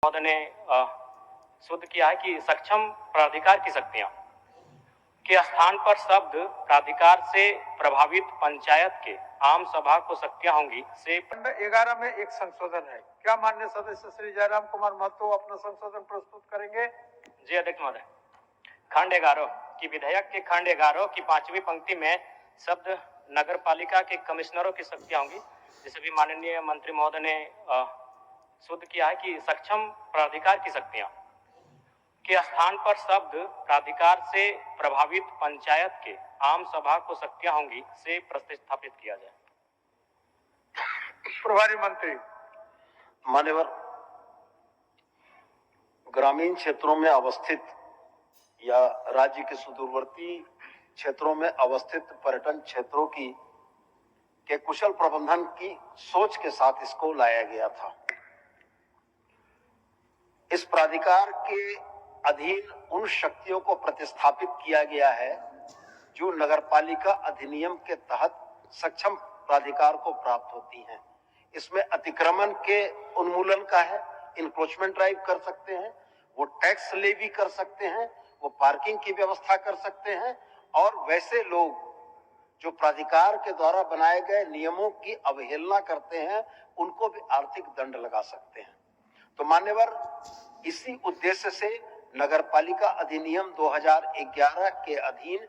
महोदय ने शुद्ध किया है कि सक्षम प्राधिकार की शक्तियां के स्थान पर शब्द प्राधिकार से प्रभावित पंचायत के आम सभा को शक्तियां होंगी से खंड 11 में एक संशोधन है। क्या माननीय सदस्य श्री जयराम कुमार महतो अपना संशोधन प्रस्तुत करेंगे? जी अध्यक्ष महोदय, खंड 11 की विधेयक के खंड 11 की 5वीं पंक्ति में शब्द नगर पालिका के कमिश्नरों की शक्तियां होंगी, जिसे भी माननीय मंत्री महोदय ने शुद्ध किया है कि सक्षम प्राधिकार की शक्तियां के स्थान पर शब्द प्राधिकार से प्रभावित पंचायत के आम सभा को शक्तियां होंगी से प्रतिस्थापित किया जाए। प्रभारी मंत्री। मान्यवर, ग्रामीण क्षेत्रों में अवस्थित या राज्य के सुदूरवर्ती क्षेत्रों में अवस्थित पर्यटन क्षेत्रों के कुशल प्रबंधन की सोच के साथ इसको लाया गया था। इस प्राधिकार के अधीन उन शक्तियों को प्रतिस्थापित किया गया है जो नगरपालिका अधिनियम के तहत सक्षम प्राधिकार को प्राप्त होती हैं। इसमें अतिक्रमण के उन्मूलन का है, इंक्रोचमेंट ड्राइव कर सकते हैं, वो टैक्स लेवी कर सकते हैं, वो पार्किंग की व्यवस्था कर सकते हैं, और वैसे लोग जो प्राधिकार के द्वारा बनाए गए नियमों की अवहेलना करते हैं उनको भी आर्थिक दंड लगा सकते हैं। तो मान्यवर, इसी उद्देश्य से नगरपालिका अधिनियम 2011 के अधीन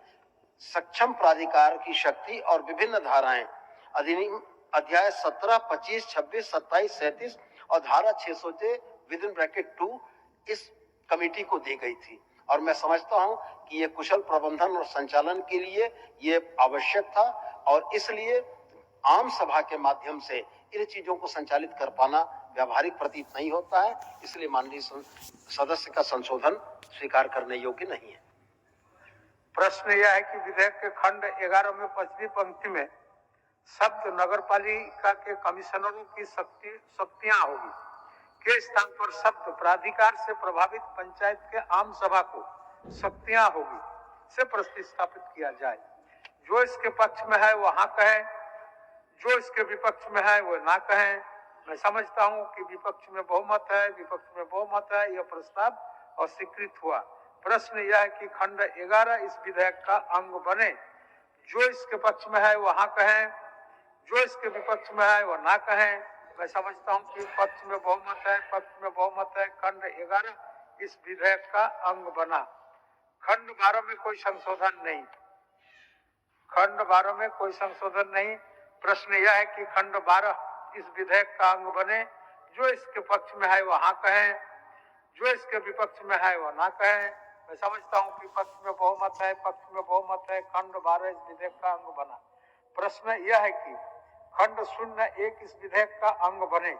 सक्षम प्राधिकार की शक्ति और विभिन्न धाराएं अधिनियम अध्याय 17, 25, 26, 27, 37 और धारा 600 विदिन ब्रैकेट 2 इस कमेटी को दी गई थी। और मैं समझता हूं कि ये कुशल प्रबंधन और संचालन के लिए ये आवश्यक था, और इसलिए आम सभा के माध्यम से इन चीजों को संचालित कर पाना व्यावहारिक प्रतीत नहीं होता है। इसलिए माननीय सदस्य का संशोधन स्वीकार करने योग्य नहीं है। प्रश्न यह है कि विधेयक के खंड 11 में 5वीं पंक्ति में शब्द नगरपालिका के कमिश्नरों की शक्तियां होगी के स्थान पर शब्द प्राधिकार से प्रभावित पंचायत के आम सभा को शक्तियां होगी से प्रतिस्थापित किया जाए। जो इसके पक्ष में है वो हाँ कहे, जो इसके विपक्ष में है वो ना कहें। मैं समझता हूं कि विपक्ष में बहुमत है, विपक्ष में बहुमत है, यह प्रस्ताव अस्वीकृत हुआ। प्रश्न यह है कि खंड 11 इस विधेयक का अंग बने। जो इसके पक्ष में है वो हाँ कहें, जो इसके विपक्ष में है वो ना कहें। मैं समझता हूं कि पक्ष में बहुमत है, पक्ष में बहुमत है। खंड 11 इस विधेयक का अंग बना। खंड 12 में कोई संशोधन नहीं, खंड 12 में कोई संशोधन नहीं। प्रश्न यह है कि खंड 12 इस विधेयक का अंग बने। जो इसके पक्ष में है वो हाँ कहें, जो इसके विपक्ष में है वो ना कहें। मैं समझता हूं कि पक्ष में बहुमत है, पक्ष में बहुमत है। खंड 12 इस विधेयक का अंग बना। प्रश्न यह है कि खंड 01 इस विधेयक का अंग बने।